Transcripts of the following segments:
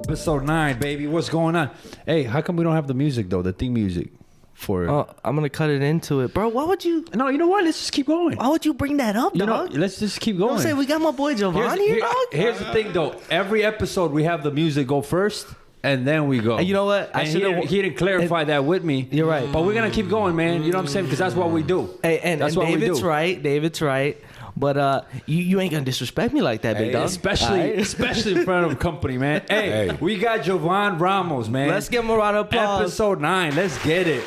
Episode 9, baby. What's going on? Hey, how come we don't have the music, though? The theme music for it. Oh, I'm going to cut it into it. Bro, why would you... No, you know what? Let's just keep going. Why would you bring that up, dog? Let's just keep going. Don't say we got my boy Jovan here, dog. Here's the thing, though. Every episode, we have the music go first, and then we go. And you know what? He didn't clarify that with me. You're right. But we're going to keep going, man. You know what I'm saying? Because that's what we do. Hey, and that's what David's we do. right. David's right. But you ain't gonna disrespect me like that, big dog. Especially in front of company, man. Hey, we got Jovan Ramos, man. Let's give him a round of applause. Episode 9. Let's get it.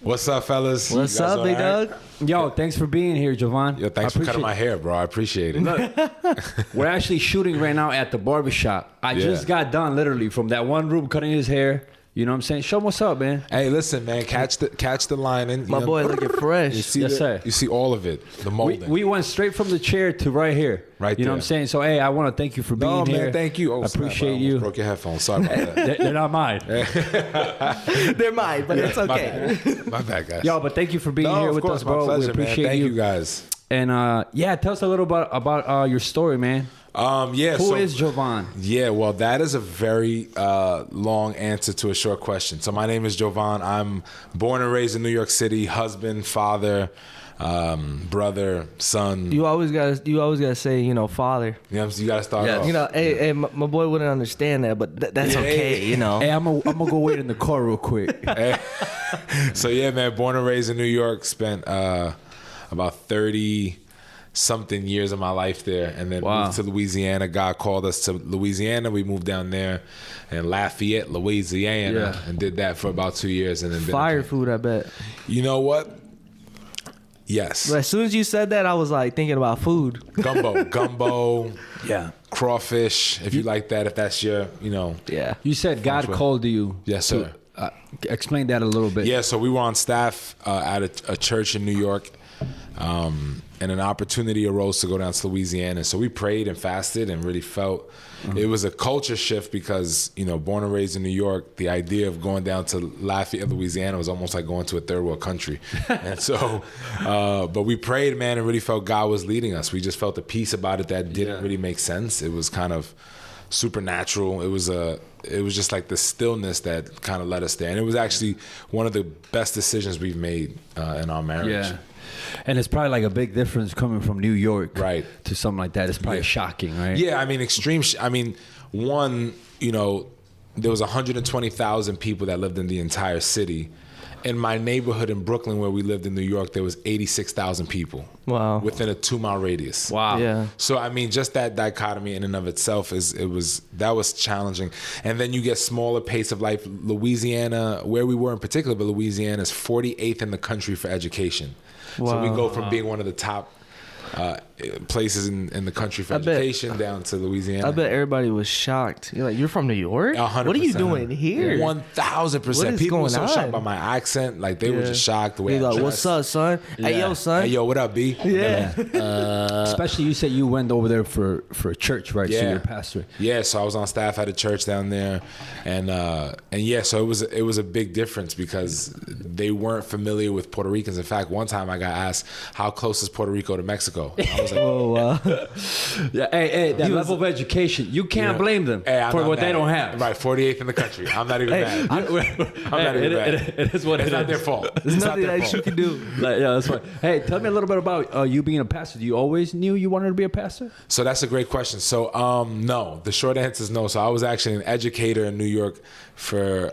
What's up, fellas? What's up, big dog? Yo, thanks for being here, Jovan. Yo, thanks for cutting my hair, bro. I appreciate it. Look, we're actually shooting right now at the barbershop. I just got done literally from that one room cutting his hair. You know what I'm saying? Show him what's up, man. Hey, listen, man. Catch the lining. My boy looking fresh. Yes, sir. You see all of it, the molding. We went straight from the chair to right here. Right there. You know what I'm saying? So, hey, I want to thank you for being here. Man, thank you. I appreciate you. Broke your headphones. Sorry about that. They're not mine. They're mine, but it's okay. My bad, guys. Yo, but thank you for being here with us, bro. My pleasure, we appreciate man. Thank you guys. And yeah, tell us a little bit about your story, man. Who is Jovan? Yeah, well, that is a very long answer to a short question. So my name is Jovan. I'm born and raised in New York City. Husband, father, brother, son. You always gotta say, father. You gotta start off. Hey, my boy wouldn't understand that, but that's okay. Hey, I'm gonna go wait in the car real quick. So yeah, man, born and raised in New York. Spent about 30-something years of my life there, and then moved to Louisiana. God called us to Louisiana. We moved down there in Lafayette, Louisiana, and did that for about 2 years. And then fire food, I bet. You know what? Yes. As soon as you said that, I was like thinking about food. Gumbo. Yeah. Crawfish, if you like that, if that's your, Yeah. You said God called you. Yes, sir. Explain that a little bit. Yeah, so we were on staff at a church in New York. And an opportunity arose to go down to Louisiana. So we prayed and fasted and really felt it was a culture shift because, born and raised in New York, the idea of going down to Lafayette, Louisiana was almost like going to a third world country. And so, but we prayed, man, and really felt God was leading us. We just felt a peace about it that didn't really make sense. It was kind of supernatural. It was just like the stillness that kind of led us there. And it was actually one of the best decisions we've made in our marriage. Yeah. And it's probably like a big difference coming from New York to something like that. It's probably shocking, right? Yeah, I mean, extreme. One, there was 120,000 people that lived in the entire city. In my neighborhood in Brooklyn, where we lived in New York, there was 86,000 people. Wow. Within a 2-mile radius. Wow. Yeah. So I mean, just that dichotomy in and of itself that was challenging. And then you get smaller pace of life. Louisiana, where we were in particular, but Louisiana is 48th in the country for education. Wow. So we go from being one of the top places in the country for education down to Louisiana. I bet everybody was shocked. You're like, you're from New York? 100%. What are you doing here? 1,000%. People were so shocked by my accent. Like, they were just shocked the way I dressed. What's up, son? Yeah. Hey, yo, son. Hey, yo, what up, B? Yeah. Especially you said you went over there for a church, right? Yeah. So you're a pastor. Yeah, so I was on staff at a church down there. And yeah, so it was a big difference because they weren't familiar with Puerto Ricans. In fact, one time I got asked, how close is Puerto Rico to Mexico? And I was like, yeah, hey, that level of education, you can't blame them for what they don't have. Right, 48th in the country. I'm not even mad. I'm not even mad. It is what it's not their fault. There's nothing that you can do. Yeah, that's right. Hey, tell me a little bit about you being a pastor. You always knew you wanted to be a pastor? So that's a great question. So no, the short answer is no. So I was actually an educator in New York for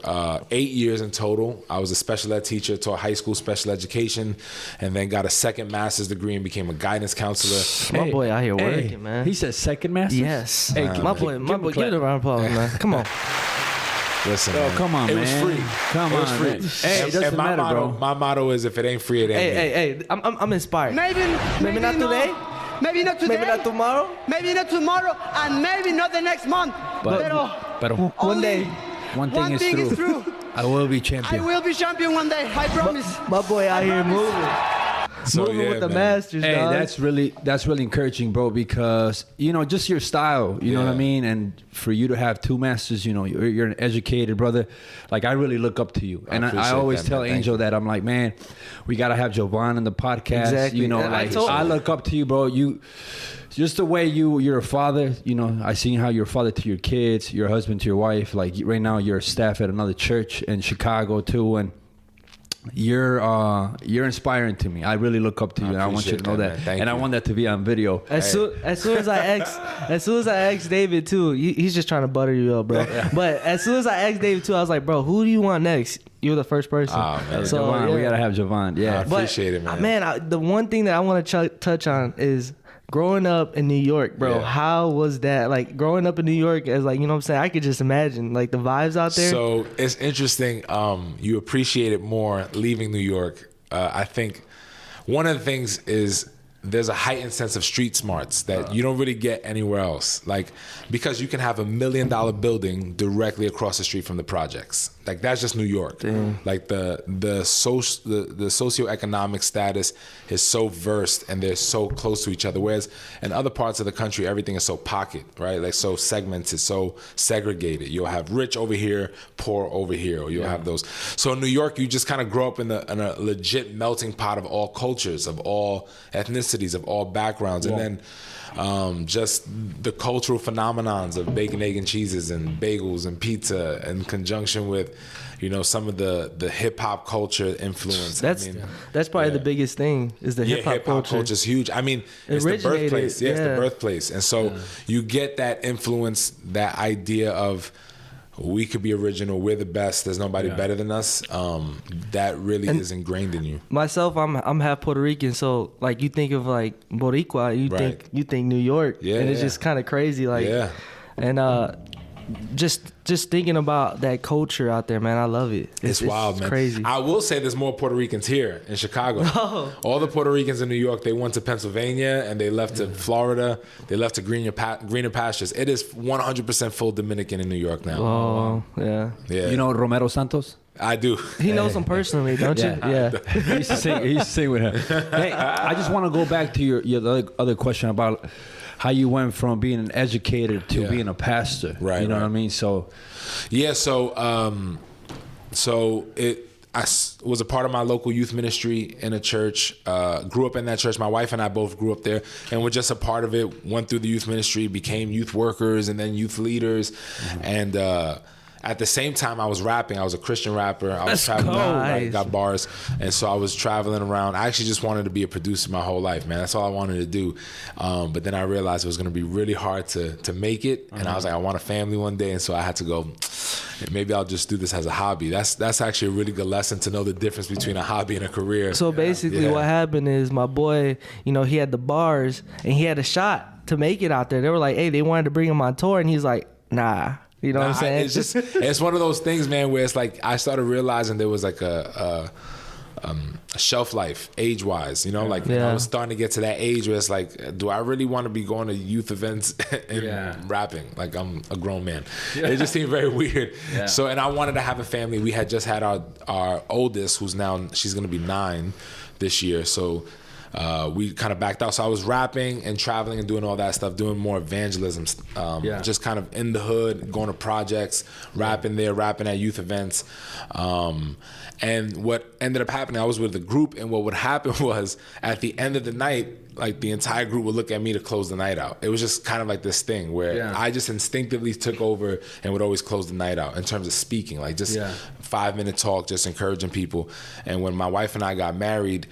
8 years in total. I was a special ed teacher, taught high school special education, and then got a second master's degree and became a guidance counselor. My boy out here working, man. He said second master's? Yes. Hey, my boy, give it a round of applause, man. Come on. Listen, man. Come on, it man. Was free. Come on, it was free. Man. Hey, it doesn't matter, bro. My motto is, if it ain't free, it ain't me. Hey, I'm inspired. Maybe not today. Maybe not today. Maybe not tomorrow. Maybe not tomorrow, and maybe not the next month. But one day. One thing is true. I will be champion. I will be champion one day. I promise. My boy out here moving. moving with the masters. Hey, dog. that's really encouraging, bro. Because just your style, you know what I mean. And for you to have two masters, you're an educated brother. Like I really look up to you, and I always tell Angel that I'm like, man, we gotta have Jovan in the podcast. Exactly. I look up to you, bro. Just the way you're a father. I seen how you're a father to your kids, your husband to your wife. Like right now, you're a staff at another church in Chicago too, and you're inspiring to me. I really look up to you, and I want you to know that. And I want that to be on video. As soon as I asked David too, he's just trying to butter you up, bro. But as soon as I asked David too, I was like, bro, who do you want next? You're the first person. Oh, man. So Jovan, we gotta have Jovan. Yeah, I appreciate it, man. The one thing that I want to touch on is growing up in New York, bro. How was that? Like growing up in New York, as like, you know what I'm saying? I could just imagine like the vibes out there. So it's interesting. You appreciate it more leaving New York. I think one of the things is there's a heightened sense of street smarts that you don't really get anywhere else. Like, because you can have $1 million building directly across the street from the projects. Like, that's just New York. Damn. Like the socioeconomic status is so versed and they're so close to each other. Whereas in other parts of the country, everything is so pocket, right? Like so segmented, so segregated. You'll have rich over here, poor over here, or you'll have those. So in New York, you just kind of grow up in a legit melting pot of all cultures, of all ethnicities, of all backgrounds. And then just the cultural phenomenons of bacon, egg, and cheeses and bagels and pizza in conjunction with, some of the hip hop culture influence. That's probably the biggest thing is the hip hop culture. Culture is huge. I mean, it's the birthplace. Yeah, it's the birthplace. And so you get that influence, that idea of we could be original, we're the best, there's nobody better than us. That really is ingrained in you. Myself, I'm half Puerto Rican, so like you think of like Boricua, you think New York, and it's just kind of crazy, like, and just thinking about that culture out there, man, I love it. It's wild, man. Crazy. I will say there's more Puerto Ricans here in Chicago. All the Puerto Ricans in New York, they went to Pennsylvania and they left to Florida. They left to greener pastures. It is 100% full Dominican in New York now. Oh, yeah. You know Romero Santos? I do. He knows him personally, don't you? Yeah. He used to sing with him. Hey, I just want to go back to your other question about how you went from being an educator to being a pastor. Right. You know what I mean? So, I was a part of my local youth ministry in a church, grew up in that church. My wife and I both grew up there and were just a part of it, went through the youth ministry, became youth workers and then youth leaders. And at the same time, I was rapping. I was a Christian rapper. I was traveling around, got bars. And so I was traveling around. I actually just wanted to be a producer my whole life, man. That's all I wanted to do. But then I realized it was going to be really hard to make it. And I was like, I want a family one day. And so I had to go, maybe I'll just do this as a hobby. That's actually a really good lesson to know the difference between a hobby and a career. So basically what happened is my boy, he had the bars and he had a shot to make it out there. They were like, hey, they wanted to bring him on tour. And he's like, nah. You know what I'm saying? It's one of those things, man, where it's like I started realizing there was like a shelf life age-wise, like I was starting to get to that age where it's like, do I really want to be going to youth events and rapping? Like I'm a grown man. It just seemed very weird. So, and I wanted to have a family. We had just had our oldest, who's now, she's going to be 9 this year. So we kind of backed out. So I was rapping and traveling and doing all that stuff, doing more evangelism, just kind of in the hood, going to projects, rapping at youth events. And what ended up happening, I was with the group, and what would happen was at the end of the night, like the entire group would look at me to close the night out. It was just kind of like this thing where I just instinctively took over and would always close the night out in terms of speaking, like just 5-minute talk, just encouraging people. And when my wife and I got married,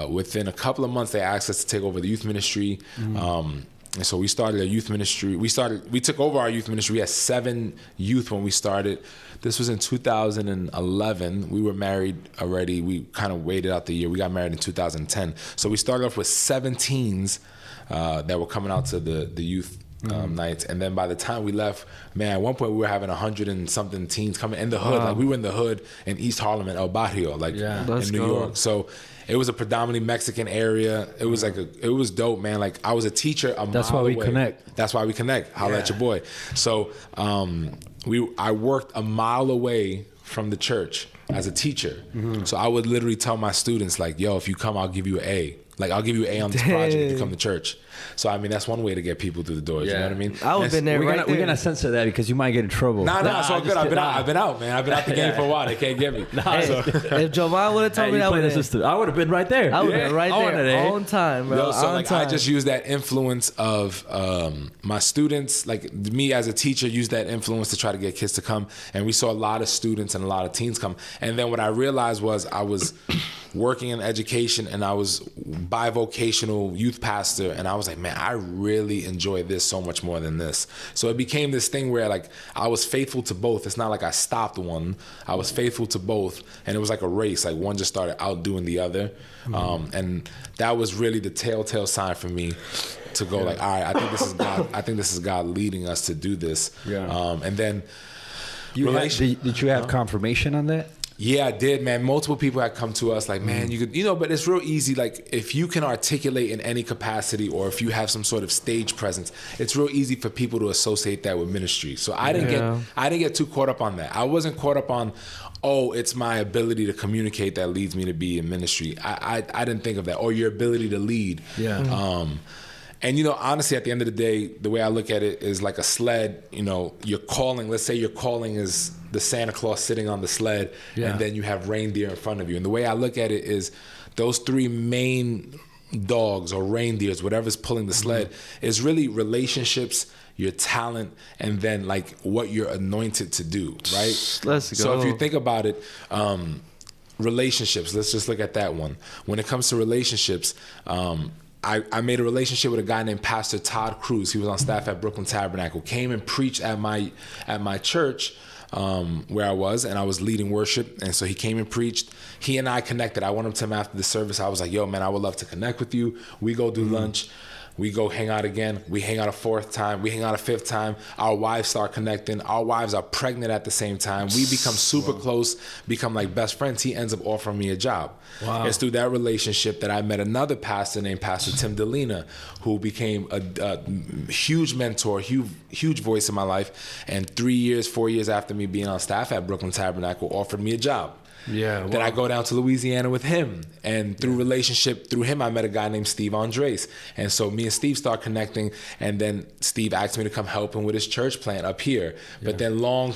within a couple of months, they asked us to take over the youth ministry. And so we started a youth ministry. We took over our youth ministry. We had 7 youth when we started. This was in 2011. We were married already. We kind of waited out the year. We got married in 2010. So we started off with 7 teens that were coming out to the youth nights. And then by the time we left, man, at one point we were having 100 and something teens coming in the hood. Like we were in the hood in East Harlem and El Barrio, like in New York. So it was a predominantly Mexican area. It was it was dope, man. Like I was a teacher a mile away. That's why we connect. That's why we connect. Holla at your boy. So I worked a mile away from the church. as a teacher. So I would literally tell my students like, yo, if you come, I'll give you an A. Like, I'll give you an A on this project if you come to church. So, I mean, that's one way to get people through the doors. You know what I mean? I would have been there We're going to censor that because you might get in trouble. Nah, it's all good. I've been out, man. I've been out the game for a while. They can't get me. If Jovan would have told me that, I would have been right there. I would have been right there on time, bro. So, like, I just use that influence of my students. Like, me as a teacher, use that influence to try to get kids to come. And we saw a lot of students and a lot of teens come. And then what I realized was I was working in education and I was bivocational youth pastor, and I was like, man, I really enjoy this so much more than this. So it became this thing where like I was faithful to both. It's not like I stopped one. I was faithful to both, and it was like a race. Like one just started outdoing the other, and that was really the telltale sign for me to go like, all right, I think this is God. I think this is God leading us to do this. And then did you have confirmation on that? Yeah, I did, man. Multiple people had come to us like, man, you could, but it's real easy. Like, if you can articulate in any capacity or if you have some sort of stage presence, it's real easy for people to associate that with ministry. So I didn't get too caught up on that. I wasn't caught up on, oh, it's my ability to communicate that leads me to be in ministry. I didn't think of that. Or your ability to lead. And, honestly, at the end of the day, the way I look at it is like a sled, your calling, let's say your calling is the Santa Claus sitting on the sled, and then you have reindeer in front of you. And the way I look at it is those three main dogs or reindeers, whatever's pulling the sled, is really relationships, your talent, and then like what you're anointed to do, right? Let's go. So if you think about it, relationships, let's just look at that one. When it comes to relationships, I made a relationship with a guy named Pastor Todd Cruz. He was on staff at Brooklyn Tabernacle. Came and preached at my church where I was, and I was leading worship. And so he came and preached. He and I connected. I went up to him after the service. I was like, yo, man, I would love to connect with you. We go do lunch. We go hang out again. We hang out a fourth time. We hang out a fifth time. Our wives start connecting. Our wives are pregnant at the same time. We become super close, become like best friends. He ends up offering me a job. Wow. It's through that relationship that I met another pastor named Pastor Tim Delina, who became a huge mentor, huge voice in my life. And 4 years after me being on staff at Brooklyn Tabernacle, offered me a job. Then I go down to Louisiana with him, and through relationship, through him, I met a guy named Steve Andres, and so me and Steve start connecting, and then Steve asked me to come help him with his church plant up here. But then long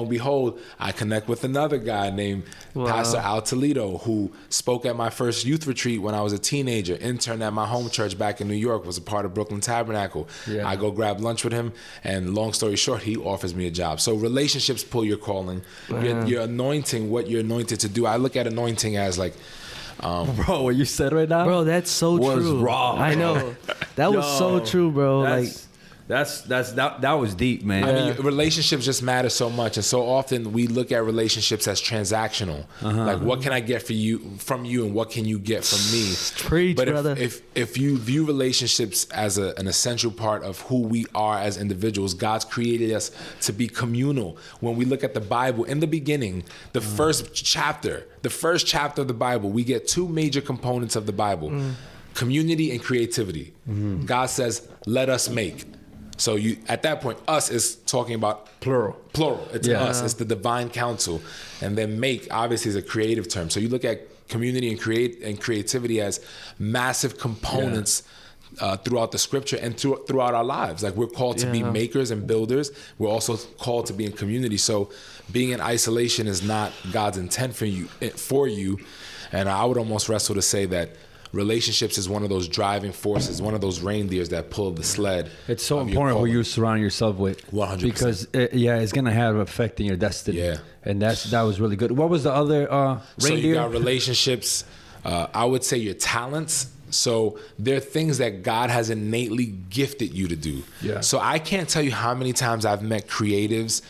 behold, I connect with another guy named Pastor Al Toledo, who spoke at my first youth retreat when I was a teenager, interned at my home church back in New York, was a part of Brooklyn Tabernacle. I go grab lunch with him, and long story short, he offers me a job. So relationships pull your calling. Your anointing, what you're anointed to do. I look at anointing as like, bro, what you said right now, bro, that's so true. Raw. I know that was so true, bro. That was deep, man. I mean, relationships just matter so much, and so often we look at relationships as transactional. Like, what can I get from you, and what can you get from me? Preach, but brother. if you view relationships as an essential part of who we are as individuals, God's created us to be communal. When we look at the Bible, in the beginning, the first chapter of the Bible, we get two major components of the Bible: community and creativity. God says, "Let us make." So at that point, us is talking about plural. It's us. It's the divine counsel. And then make, obviously, is a creative term. So you look at community and creativity as massive components throughout the scripture and throughout our lives. Like, we're called to be makers and builders. We're also called to be in community. So being in isolation is not God's intent for you. And I would almost wrestle to say that relationships is one of those driving forces, one of those reindeers that pull the sled. It's so important who you surround yourself with. 100%. Because it's gonna have an effect in your destiny. Yeah, and that was really good. What was the other reindeer? So you got relationships. I would say your talents. So there are things that God has innately gifted you to do. Yeah. So I can't tell you how many times I've met creatives,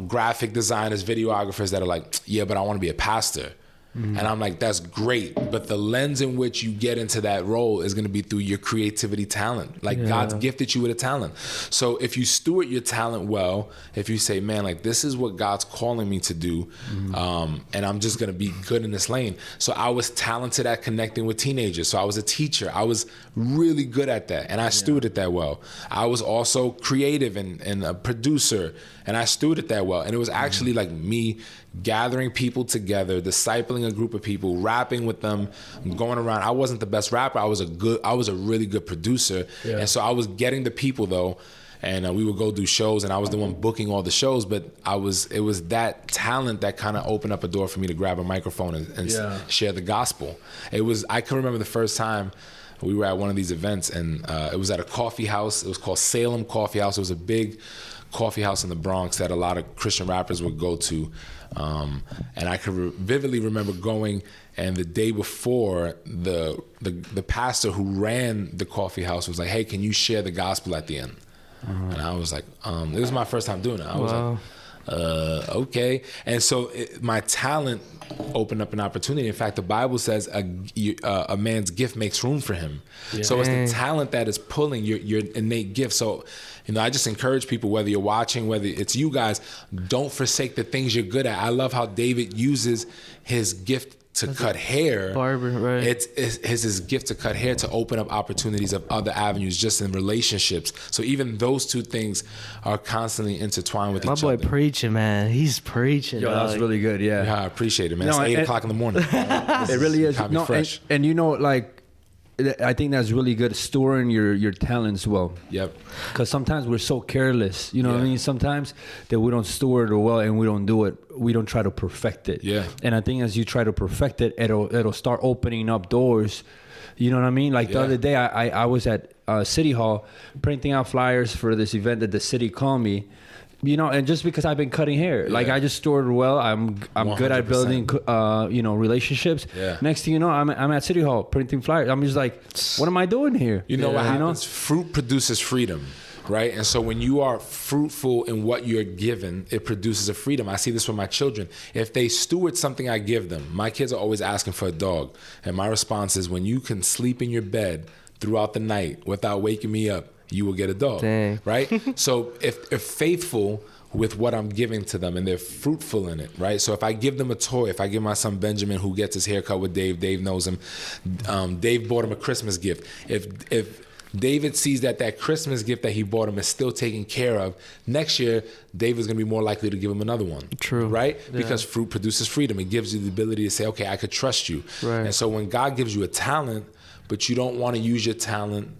graphic designers, videographers that are like, yeah, but I want to be a pastor. And I'm like, that's great. But the lens in which you get into that role is going to be through your creativity talent. Like God's gifted you with a talent. So if you steward your talent well, if you say, man, like this is what God's calling me to do, and I'm just going to be good in this lane. So I was talented at connecting with teenagers. So I was a teacher. I was really good at that. And I stewarded that well. I was also creative and a producer. And I stewarded that well. And it was actually like me gathering people together, discipling a group of people, rapping with them, going around. I wasn't the best rapper. I was a really good producer. Yeah. And so I was getting the people though, and we would go do shows, and I was the one booking all the shows. But it was that talent that kind of opened up a door for me to grab a microphone and share the gospel. I can remember the first time we were at one of these events, and it was at a coffee house. It was called Salem Coffee House. It was a big coffee house in the Bronx that a lot of Christian rappers would go to. And I could vividly remember going, and the day before, the pastor who ran the coffee house was like, hey, can you share the gospel at the end? And I was like, this was my first time doing it. I was like, okay. And so my talent opened up an opportunity. In fact, the Bible says a man's gift makes room for him. Yeah. So it's the talent that is pulling your innate gift. So, I just encourage people, whether you're watching, whether it's you guys, don't forsake the things you're good at. I love how David uses his gift to cut hair. Barber, right. It's his gift to cut hair to open up opportunities of other avenues just in relationships. So even those two things are constantly intertwined with each other. My boy preaching, man. He's preaching. Yo, that's really good, yeah. I appreciate it, man. It's 8 o'clock in the morning. It really is. No, fresh. And like, I think that's really good, storing your talents well. Yep. Because sometimes we're so careless, what I mean? Sometimes that we don't store it well and we don't do it. We don't try to perfect it. Yeah. And I think as you try to perfect it, it'll start opening up doors. You know what I mean? Like the other day, I was at City Hall printing out flyers for this event that the city called me. And just because I've been cutting hair, like I just stored well. I'm good at building, relationships. Yeah. Next thing you know, I'm at City Hall printing flyers. I'm just like, what am I doing here? What happens? Fruit produces freedom, right? And so when you are fruitful in what you're given, it produces a freedom. I see this with my children. If they steward something I give them, my kids are always asking for a dog. And my response is, when you can sleep in your bed throughout the night without waking me up, you will get a dog. Dang. Right? So if faithful with what I'm giving to them and they're fruitful in it, right? So if I give them a toy, if I give my son Benjamin, who gets his hair cut with Dave knows him, Dave bought him a Christmas gift. If David sees that Christmas gift that he bought him is still taken care of, next year, Dave is going to be more likely to give him another one. True. Right? Yeah. Because fruit produces freedom. It gives you the ability to say, okay, I could trust you. Right. And so when God gives you a talent, but you don't want to use your talent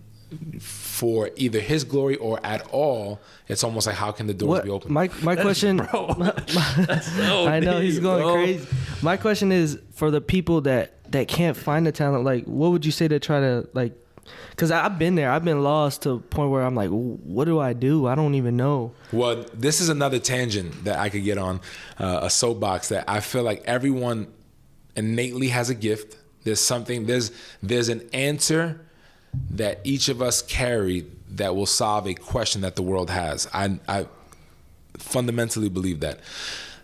for either his glory or at all, it's almost like, how can the doors be open? My question, I know he's going crazy. My question is, for the people that can't find the talent, like, what would you say to try to, like, because I've been there. I've been lost to a point where I'm like, what do? I don't even know. Well, this is another tangent that I could get on, a soapbox, that I feel like everyone innately has a gift. There's an answer that each of us carry that will solve a question that the world has. I fundamentally believe that.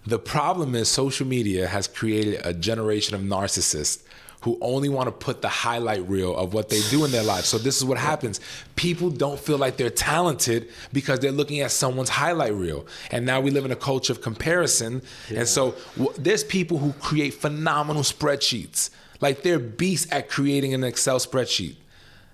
The problem is social media has created a generation of narcissists who only want to put the highlight reel of what they do in their lives. So this is what happens. People don't feel like they're talented because they're looking at someone's highlight reel. And now we live in a culture of comparison. Yeah. And so there's people who create phenomenal spreadsheets. Like, they're beasts at creating an Excel spreadsheet.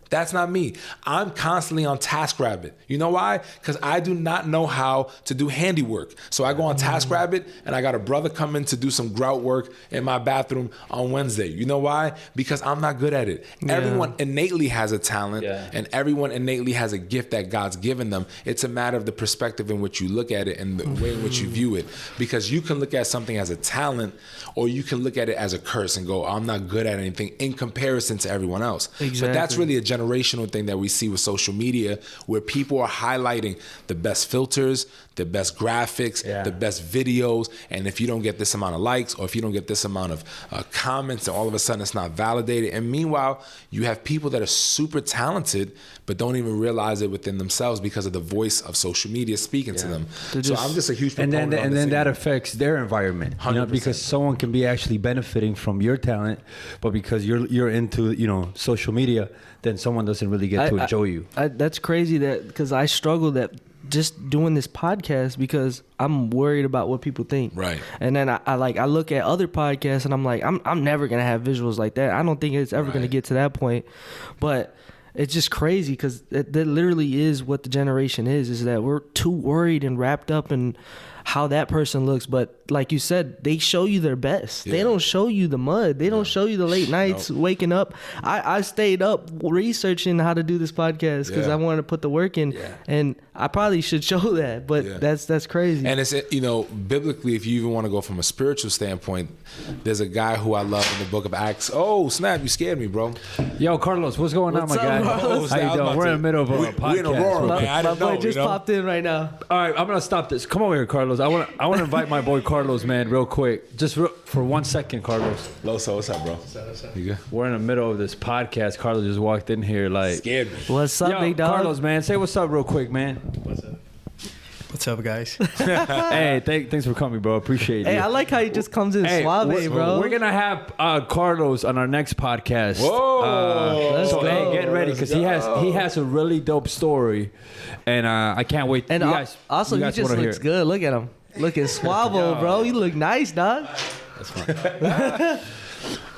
That's not me. I'm constantly on TaskRabbit. You know why? Because I do not know how to do handiwork. So I go on TaskRabbit, and I got a brother come in to do some grout work in my bathroom on Wednesday. You know why? Because I'm not good at it. Yeah. Everyone innately has a talent, and everyone innately has a gift that God's given them. It's a matter of the perspective in which you look at it and the way in which you view it. Because you can look at something as a talent, or you can look at it as a curse and go, I'm not good at anything in comparison to everyone else. Exactly. But that's really a generational thing that we see with social media, where people are highlighting the best filters, the best graphics, the best videos, and if you don't get this amount of likes, or if you don't get this amount of comments, and all of a sudden it's not validated. And meanwhile, you have people that are super talented but don't even realize it within themselves because of the voice of social media speaking to them. So I'm just a huge proponent. And then that affects their environment, you know, because someone can be actually benefiting from your talent, but because you're into, you know, social media, then someone doesn't really get to enjoy you. That's crazy, that because I struggle that just doing this podcast because I'm worried about what people think. Right. And then I look at other podcasts and I'm like, I'm never gonna have visuals like that. I don't think it's ever gonna get to that point. But it's just crazy because that literally is what the generation is that we're too worried and wrapped up in how that person looks. But like you said, they show you their best. They don't show you the mud. They don't show you the late nights waking up. I stayed up researching how to do this podcast because I wanted to put the work in, and I probably should show that, but that's crazy. And it's, you know, biblically, if you even want to go from a spiritual standpoint, there's a guy who I love in the book of Acts. Oh, snap, you scared me, bro. Yo, Carlos, what's going on, my guy? How you doing? We're in the middle of a podcast. We're in Aurora, man. I didn't know. My boy just popped in right now. All right, I'm gonna stop this. Come over here, Carlos. I want to invite my boy Carlos, man, real quick. Just for 1 second, Carlos. Loso, what's up, bro? What's up? You good? We're in the middle of this podcast. Carlos just walked in here like Scared me. What's up, big dog? Carlos, man, say what's up real quick, man. What's up? What's up, guys? Hey, thanks for coming, bro. Appreciate it. Hey, I like how he just comes in suave, bro. We're gonna have Carlos on our next podcast. Whoa! Let's So go. hey, get ready because he has a really dope story, and I can't wait. And you guys, also, you he guys just wanna looks hear it. good. Look at him. Looking suave, bro. You look nice, dog. That's fine.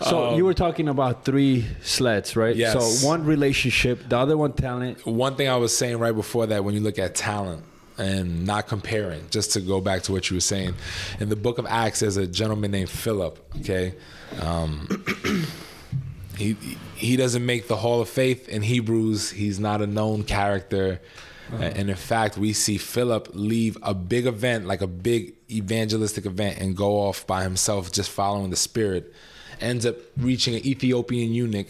So you were talking about 3 sleds, right? Yes. So one relationship, the other one talent. One thing I was saying right before that, when you look at talent and not comparing, just to go back to what you were saying, in the book of Acts, there's a gentleman named Philip, okay? He doesn't make the Hall of Faith in Hebrews. He's not a known character. And in fact, we see Philip leave a big event, like a big evangelistic event, and go off by himself just following the Spirit. Ends up reaching an Ethiopian eunuch,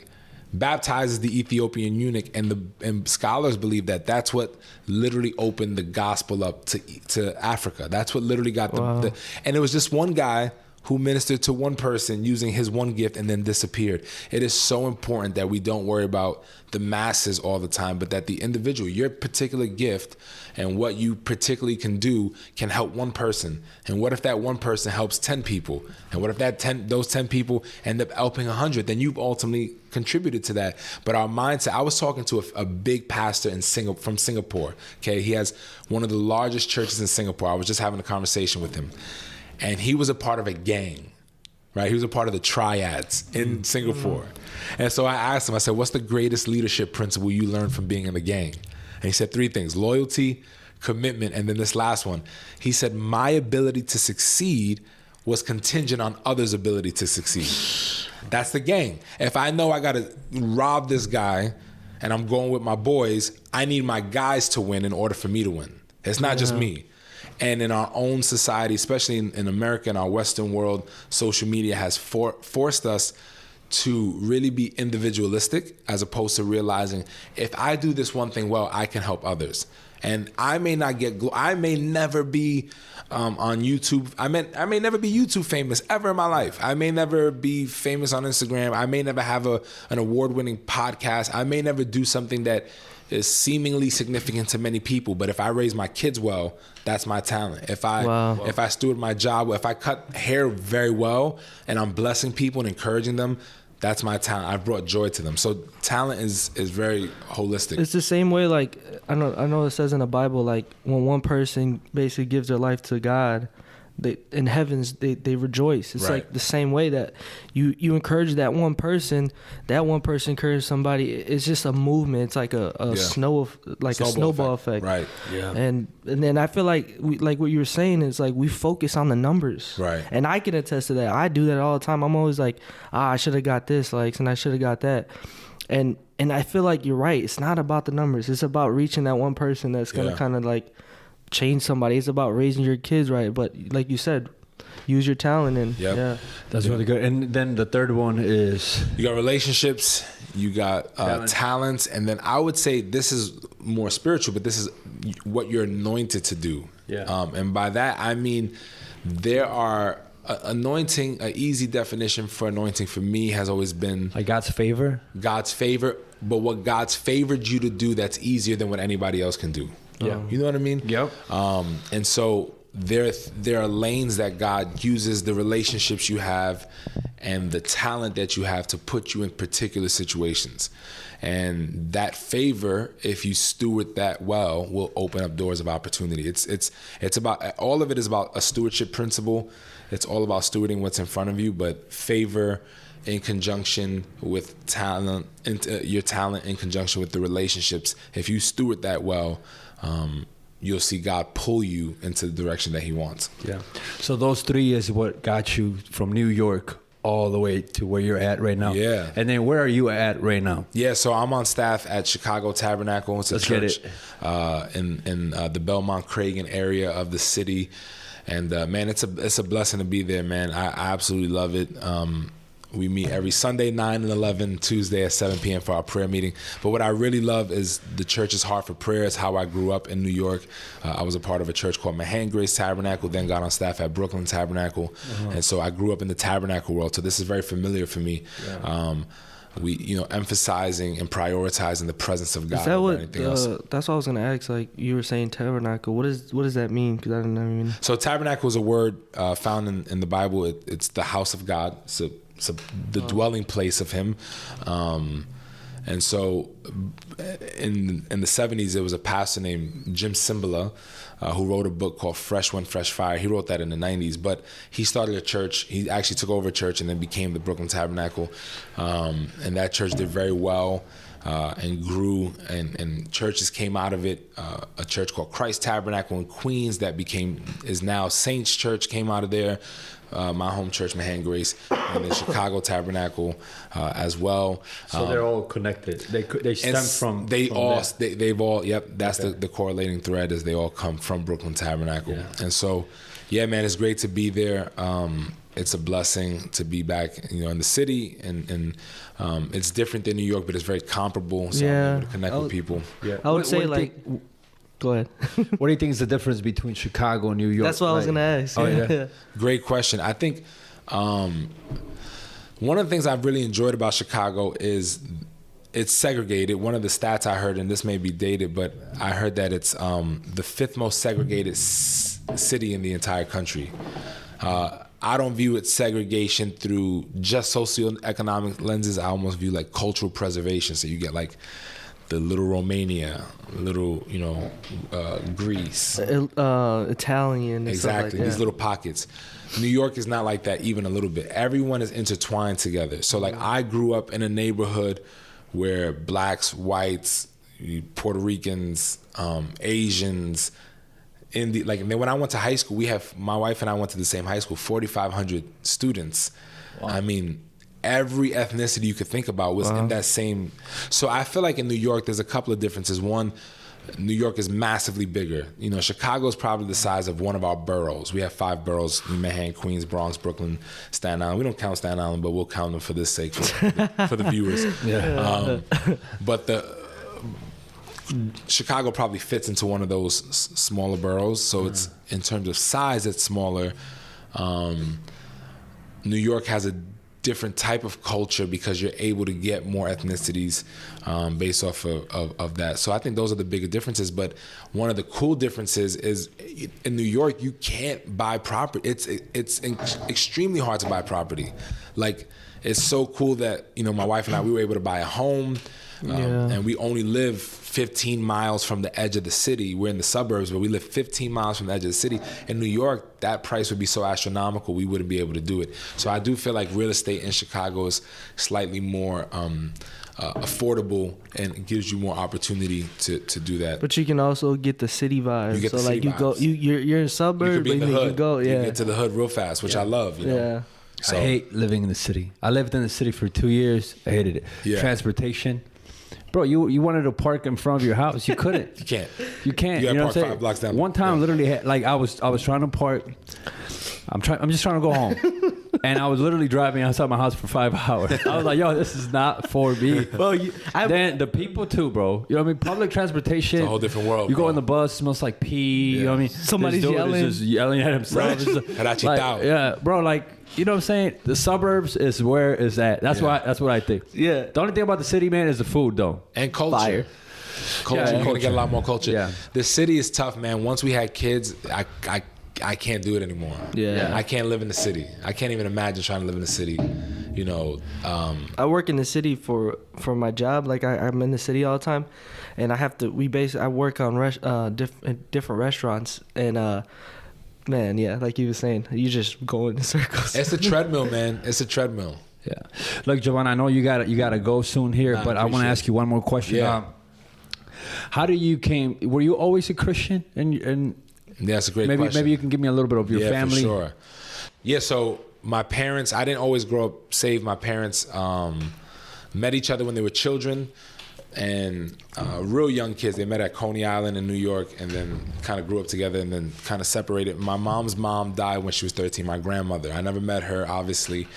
baptizes the Ethiopian eunuch, and scholars believe that that's what literally opened the gospel up to Africa. That's what literally got the and it was just one guy who ministered to one person using his one gift and then disappeared. It is so important that we don't worry about the masses all the time, but that the individual, your particular gift and what you particularly can do can help one person. And what if that one person helps 10 people? And what if those 10 people end up helping 100? Then you've ultimately contributed to that. But our mindset, I was talking to a big pastor from Singapore. Okay, he has one of the largest churches in Singapore. I was just having a conversation with him. And he was a part of a gang, right? He was a part of the triads in Singapore. And so I asked him, I said, what's the greatest leadership principle you learned from being in the gang? And he said 3 things: loyalty, commitment, and then this last one. He said, my ability to succeed was contingent on others' ability to succeed. That's the gang. If I know I got to rob this guy and I'm going with my boys, I need my guys to win in order for me to win. It's not just me. And in our own society, especially in America, in our Western world, social media has forced us to really be individualistic as opposed to realizing if I do this one thing well, I can help others. And I may not I may never be on YouTube. I may never be YouTube famous ever in my life. I may never be famous on Instagram. I may never have an award-winning podcast. I may never do something that is seemingly significant to many people, but if I raise my kids well, that's my talent. If I steward my job, if I cut hair very well and I'm blessing people and encouraging them, that's my talent. I've brought joy to them. So talent is very holistic. It's the same way, like I know it says in the Bible, like when one person basically gives their life to God, in heavens they rejoice. It's like the same way that you encourage that one person encourages somebody. It's just a movement. It's like a snowball effect. Right. Yeah. And then I feel like like what you were saying is like we focus on the numbers. Right. And I can attest to that. I do that all the time. I'm always like, I should have got this likes and I should have got that. And I feel like you're right. It's not about the numbers. It's about reaching that one person that's gonna kind of like change somebody. It's about raising your kids right. But like you said, use your talent in. Yeah, that's really good. And then the third one is you got relationships, you got talents, and then I would say this is more spiritual, but this is what you're anointed to do. And by that I mean there are anointing. An easy definition for anointing for me has always been like God's favor. God's favor, but what God's favored you to do that's easier than what anybody else can do. You know what I mean? Yep. And so there are lanes that God uses, the relationships you have and the talent that you have to put you in particular situations. And that favor, if you steward that well, will open up doors of opportunity. It's about, all of it is about a stewardship principle. It's all about stewarding what's in front of you, but favor in conjunction with talent, your talent in conjunction with the relationships. If you steward that well, you'll see God pull you into the direction that he wants. So those three is what got you from New York all the way to where you're at right now. And then where are you at right now? So I'm on staff at Chicago Tabernacle. It's a church in the Belmont Cragen area of the city. And man, it's a blessing to be there, man. I absolutely love it. We meet every Sunday, 9 and 11, Tuesday at 7 p.m. for our prayer meeting. But what I really love is the church's heart for prayer. It's how I grew up in New York. I was a part of a church called Mahan Grace Tabernacle, then got on staff at Brooklyn Tabernacle. And so I grew up in the tabernacle world. So this is very familiar for me. We, emphasizing and prioritizing the presence of God. Is that what? That's what I was gonna ask. Like you were saying, tabernacle. What does that mean? Because I didn't even. So tabernacle is a word found in the Bible. It's the house of God. So the dwelling place of him. And so in the 70s, there was a pastor named Jim Cymbala who wrote a book called Fresh Wind, Fresh Fire. He wrote that in the 90s, but he started a church. He actually took over a church and then became the Brooklyn Tabernacle. And that church did very well and grew, and churches came out of it. A church called Christ Tabernacle in Queens that is now Saints Church came out of there. My home church, Mahan Grace, and then Chicago Tabernacle as well. So they're all connected. They stem from. They've all. Yep, that's the correlating thread. Is they all come from Brooklyn Tabernacle, and so, man, it's great to be there. It's a blessing to be back, in the city, and it's different than New York, but it's very comparable. So I'm able to connect with people. I would say Go ahead. What do you think is the difference between Chicago and New York? That's what I was going to ask. Great question. I think one of the things I've really enjoyed about Chicago is it's segregated. One of the stats I heard, and this may be dated, but I heard that it's the fifth most segregated city in the entire country. I don't view it segregation through just socioeconomic lenses. I almost view like cultural preservation. So you get like the little Romania, little, Greece. Italian. Exactly, these little pockets. New York is not like that even a little bit. Everyone is intertwined together. So like I grew up in a neighborhood where blacks, whites, Puerto Ricans, Asians, and then when I went to high school, my wife and I went to the same high school, 4,500 students. Wow. I mean, every ethnicity you could think about was in that same. So I feel like in New York, there's a couple of differences. One, New York is massively bigger. Chicago is probably the size of one of our boroughs. We have 5 boroughs: Manhattan, Queens, Bronx, Brooklyn, Staten Island. We don't count Staten Island, but we'll count them for this sake, for the viewers. But Chicago probably fits into one of those smaller boroughs. So it's, in terms of size, it's smaller. New York has a different type of culture because you're able to get more ethnicities based off of that. So I think those are the bigger differences. But one of the cool differences is in New York, you can't buy property. It's extremely hard to buy property. Like, it's so cool that, my wife and I, we were able to buy a home. And we only live 15 miles from the edge of the city. We're in the suburbs, but we live 15 miles from the edge of the city. In New York, that price would be so astronomical, we wouldn't be able to do it. So I do feel like real estate in Chicago is slightly more affordable and gives you more opportunity to do that. But you can also get the city vibe. You get the city vibes. You're in suburbs, you could be in the hood. You get to the hood real fast, which I love. So, I hate living in the city. I lived in the city for 2 years. I hated it. Transportation. Bro, you wanted to park in front of your house. You couldn't. You can't. You can't. You know park 5 blocks down. One time, literally, I was trying to park. I'm just trying to go home. And I was literally driving outside my house for 5 hours. I was like, yo, this is not for me. Well, then the people too, bro. You know what I mean? Public transportation. It's a whole different world. You bro. go in the bus, smells like pee. You know what I mean? Somebody's yelling. Is just yelling at himself. Like, yeah, bro. Like, you know what I'm saying? The suburbs is where it's at. That's what I think. Yeah. The only thing about the city, man, is the food, though. And culture. Fire. Culture. You're gonna get a lot more culture. Yeah. The city is tough, man. Once we had kids, I can't do it anymore. Yeah. I can't live in the city. I can't even imagine trying to live in the city. You know. I work in the city for my job. Like I'm in the city all the time, and I have to. I work on different restaurants, and man, yeah, like you were saying, you just go in circles. It's a treadmill, man. It's a treadmill. Yeah. Look, Jovan, I know you gotta go soon here, but I want to ask you one more question. Yeah. How do you came? Were you always a Christian? And yeah, that's a great question. Maybe you can give me a little bit of your family. For sure. Yeah, so my parents, I didn't always grow up saved. My parents met each other when they were children and real young kids. They met at Coney Island in New York and then kind of grew up together and then kind of separated. My mom's mom died when she was 13, my grandmother. I never met her, obviously.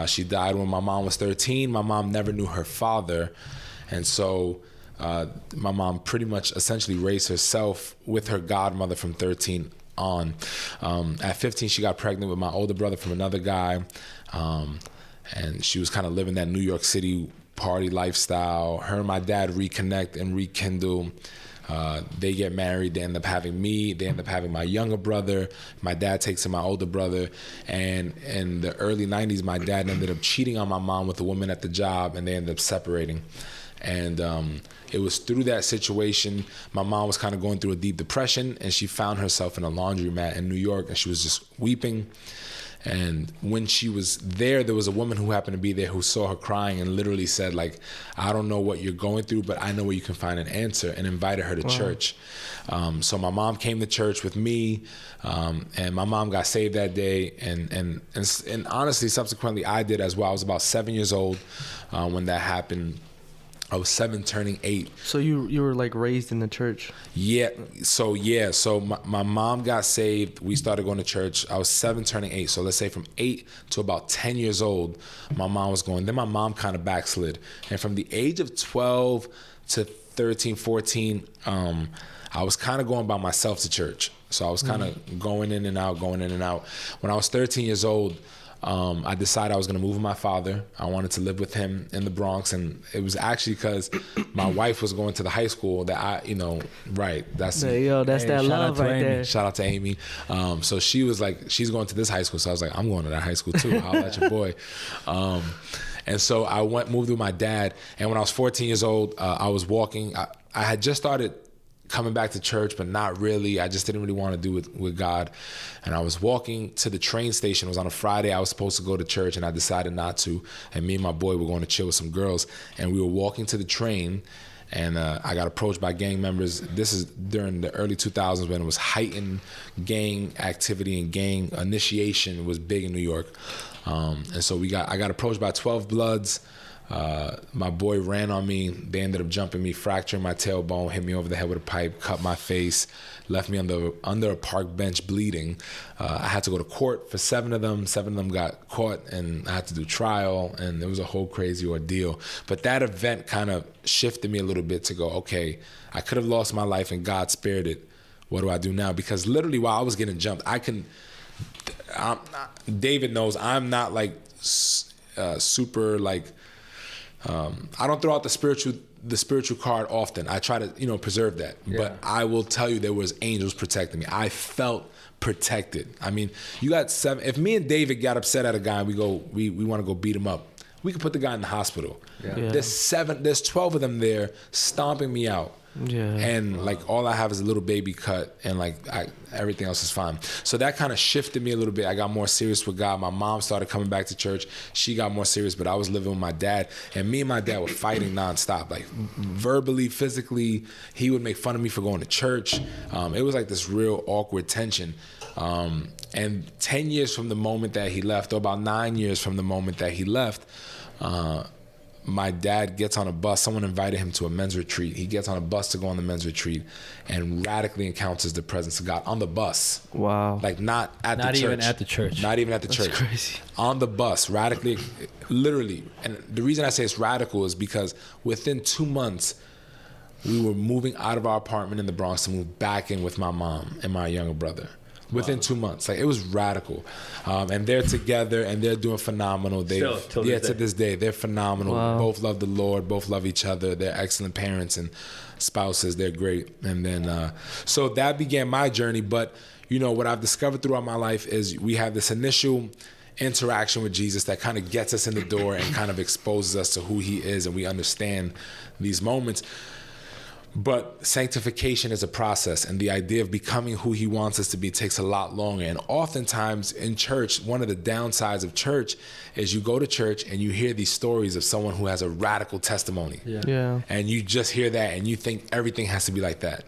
She died when my mom was 13. My mom never knew her father. And so my mom pretty much essentially raised herself with her godmother from 13 on. At 15, she got pregnant with my older brother from another guy. And she was kind of living that New York City party lifestyle. Her and my dad reconnect and rekindle. They get married. They end up having me. They end up having my younger brother. My dad takes in my older brother. And in the early 90s, my dad ended up cheating on my mom with a woman at the job, and they ended up separating. And it was through that situation, my mom was kind of going through a deep depression, and she found herself in a laundromat in New York, and she was just weeping. And when she was there was a woman who happened to be there who saw her crying and literally said, like, I don't know what you're going through, but I know where you can find an answer, and invited her to church. So my mom came to church with me, and my mom got saved that day. And honestly, subsequently, I did as well. I was about 7 years old when that happened. I was 7 turning 8. So you were like raised in the church? Yeah. So my mom got saved. We started going to church. I was 7 turning 8. So let's say from 8 to about 10 years old, my mom was going. Then my mom kind of backslid. And from the age of 12 to 13, 14, I was kind of going by myself to church. So I was kind of going in and out. When I was 13 years old, I decided I was going to move with my father. I wanted to live with him in the Bronx. And it was actually because my wife was going to the high school that that's that love right there. Shout out to Amy. So she was like, she's going to this high school. So I was like, I'm going to that high school too. I'll let your boy. And so I moved with my dad. And when I was 14 years old, I was walking. I had just started coming back to church, but not really. I just didn't really want to do it with God. And I was walking to the train station. It was on a Friday. I was supposed to go to church, and I decided not to. And me and my boy were going to chill with some girls. And we were walking to the train, and I got approached by gang members. This is during the early 2000s when it was heightened gang activity and gang initiation was big in New York. And so I got approached by 12 Bloods. My boy ran on me. They ended up jumping me, fracturing my tailbone, hit me over the head with a pipe, cut my face, left me under a park bench bleeding. I had to go to court for 7 of them. 7 of them got caught, and I had to do trial, and it was a whole crazy ordeal. But that event kind of shifted me a little bit to go, okay, I could have lost my life and God spared it. What do I do now? Because literally while I was getting jumped, David knows I'm not like super like, I don't throw out the spiritual card often. I try to, preserve that. Yeah. But I will tell you, there was angels protecting me. I felt protected. I mean, you got 7. If me and David got upset at a guy, we want to go beat him up, we could put the guy in the hospital. Yeah. Yeah. There's 12 of them there stomping me out. Yeah. And like all I have is a little baby cut, and like everything else is fine. So that kind of shifted me a little bit. I got more serious with God. My mom started coming back to church. She got more serious, but I was living with my dad, and me and my dad were fighting nonstop, like verbally, physically. He would make fun of me for going to church. It was like this real awkward tension. And 10 years from the moment that he left, or about 9 years from the moment that he left, my dad gets on a bus. Someone invited him to a men's retreat. He gets on a bus to go on the men's retreat and radically encounters the presence of God on the bus. Wow. Like not at the church. Not even at the church. Not even at the church. That's crazy. On the bus, radically, literally. And the reason I say it's radical is because within 2 months, we were moving out of our apartment in the Bronx to move back in with my mom and my younger brother. Within 2 months, like it was radical, and they're together and they're doing phenomenal. To this day, they're phenomenal. Wow. Both love the Lord, both love each other. They're excellent parents and spouses. They're great. And then, so that began my journey. But you know what I've discovered throughout my life is we have this initial interaction with Jesus that kind of gets us in the door and kind of exposes us to who He is, and we understand these moments. But sanctification is a process, and the idea of becoming who He wants us to be takes a lot longer. And oftentimes in church, one of the downsides of church is you go to church and you hear these stories of someone who has a radical testimony. Yeah. And you just hear that and you think everything has to be like that.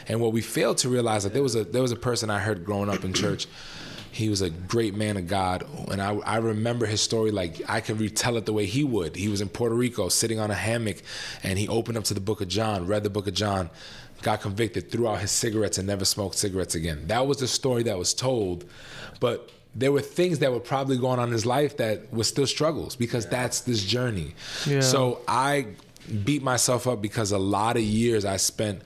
And what we fail to realize, that there was a person I heard growing up in church. He was a great man of God, and I remember his story like I could retell it the way he would. He was in Puerto Rico sitting on a hammock, and he opened up to the book of John, read the book of John, got convicted, threw out his cigarettes, and never smoked cigarettes again. That was the story that was told, but there were things that were probably going on in his life that were still struggles, because that's this journey. Yeah. So I beat myself up because a lot of years I spent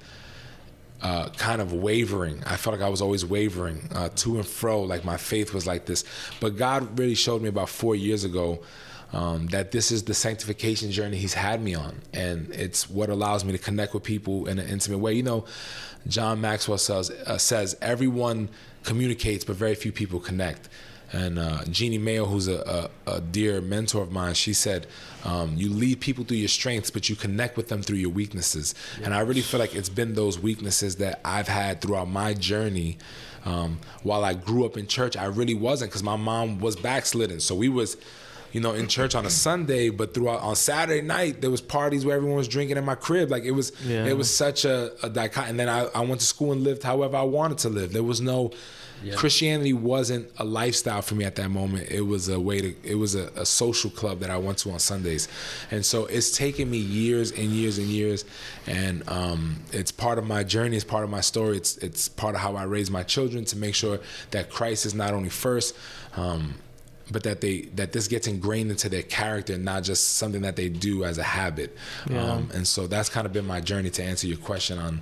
kind of wavering. I felt like I was always wavering to and fro, like my faith was like this. But God really showed me about 4 years ago that this is the sanctification journey He's had me on. And it's what allows me to connect with people in an intimate way. You know, John Maxwell says everyone communicates, but very few people connect. And Jeannie Mayo, who's a dear mentor of mine, she said, you lead people through your strengths, but you connect with them through your weaknesses. Yeah. And I really feel like it's been those weaknesses that I've had throughout my journey. While I grew up in church, I really wasn't, because my mom was backslidden. So we was, you know, in church on a Sunday, but on Saturday night, there was parties where everyone was drinking in my crib. Like it was such a dichotomy. And then I went to school and lived however I wanted to live. There was no... Yeah. Christianity wasn't a lifestyle for me at that moment. It was a social club that I went to on Sundays. And so it's taken me years and years and years. And it's part of my journey. It's part of my story. It's part of how I raise my children, to make sure that Christ is not only first, but that this gets ingrained into their character, not just something that they do as a habit. Yeah. And so that's kind of been my journey, to answer your question on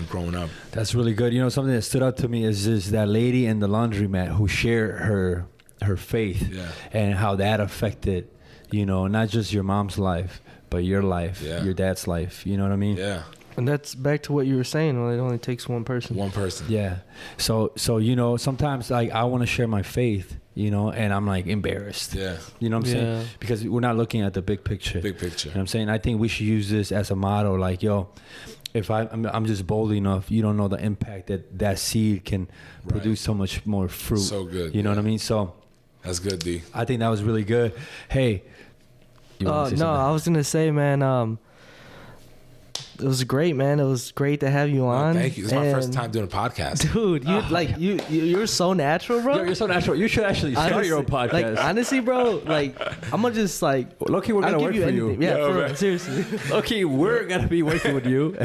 growing up. That's really good. You know, something that stood out to me is that lady in the laundromat who shared her faith, and how that affected, you know, not just your mom's life, but your life, your dad's life. You know what I mean? Yeah. And that's back to what you were saying. Well, it only takes one person. One person. Yeah. So you know, sometimes like I want to share my faith, you know, and I'm like embarrassed. Yeah. You know what I'm saying? Because we're not looking at the big picture. Big picture. You know what I'm saying? I think we should use this as a motto. Like, yo, if I'm just bold enough, you don't know the impact that seed can produce so much more fruit. So good. You know what I mean? So that's good, D. I think that was really good. Hey. No, I was gonna say, man. It was great, man. It was great to have you on. Thank you. It's my first time doing a podcast. Dude, you're so natural, bro. You're so natural. You should actually start your own podcast. Like, honestly, bro, like, I'm gonna just like... Low-key, we're gonna work for you. Yeah, for real, seriously. Low-key, we're gonna be working with you.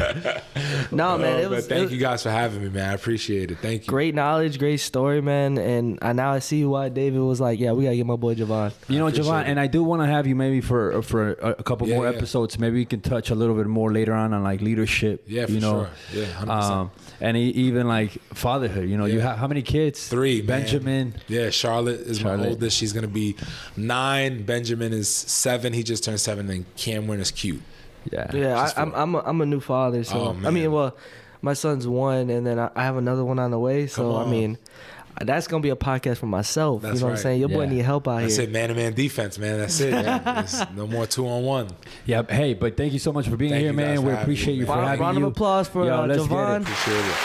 No, man. Thank you guys for having me, man. I appreciate it. Thank you. Great knowledge, great story, man. And now I see why David was like, yeah, we gotta get my boy Jovan. You know, Jovan, and I do want to have you maybe for a couple more episodes. Maybe we can touch a little bit more later on like leadership. Yeah, for sure. Yeah, 100%. And even like fatherhood. You know, you have how many kids? 3. Benjamin. Man. Yeah, Charlotte is my oldest. She's gonna be 9. Benjamin is 7. He just turned 7. And Cameron is cute. Yeah. I'm a new father. So I mean, well, my son's 1, and then I have another one on the way. So I mean, that's gonna be a podcast for myself. That's you know what I'm saying? Your boy need help out here. That's it, man-to-man defense, man. That's it. There's no more 2-on-1. Yeah. Hey, but thank you so much for being here, man. We appreciate you for having you. Round of applause for Jovan. Appreciate it.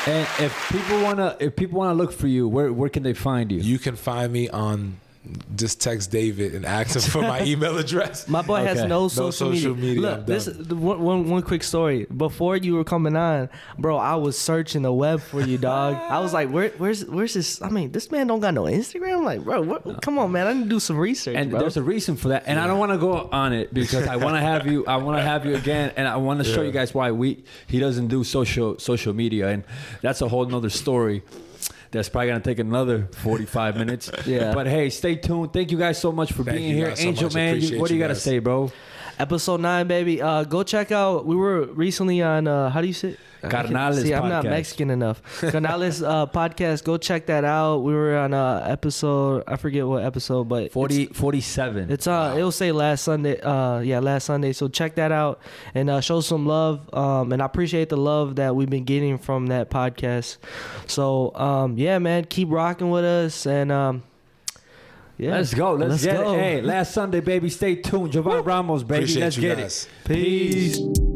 And if people wanna look for you, where can they find you? You can find me on just text David and ask him for my email address. My boy has no social media. Look, this one quick story. Before you were coming on, bro, I was searching the web for you, dog. I was like, where's this? I mean, this man don't got no Instagram. Like, bro, come on, man. I need to do some research. And bro. there's a reason for that. And I don't want to go on it because I want to have you. I want to have you again, and I want to show you guys why he doesn't do social media, and that's a whole nother story. That's probably going to take another 45 minutes. Yeah. But hey, stay tuned. Thank you guys so much for being here. Angel, man, what do you got to say, bro? Episode 9, baby. Go check out. We were recently on, how do you say? Carnales See, podcast. I'm not Mexican enough. Carnales podcast. Go check that out. We were on episode, I forget what episode, but 47. It's it'll say last Sunday. Last Sunday. So check that out and show some love. And I appreciate the love that we've been getting from that podcast. So yeah, man, keep rocking with us and yeah. Let's go. Let's get it. Hey, last Sunday, baby. Stay tuned. Jovan Ramos, baby. Appreciate Let's you get guys. it. Peace.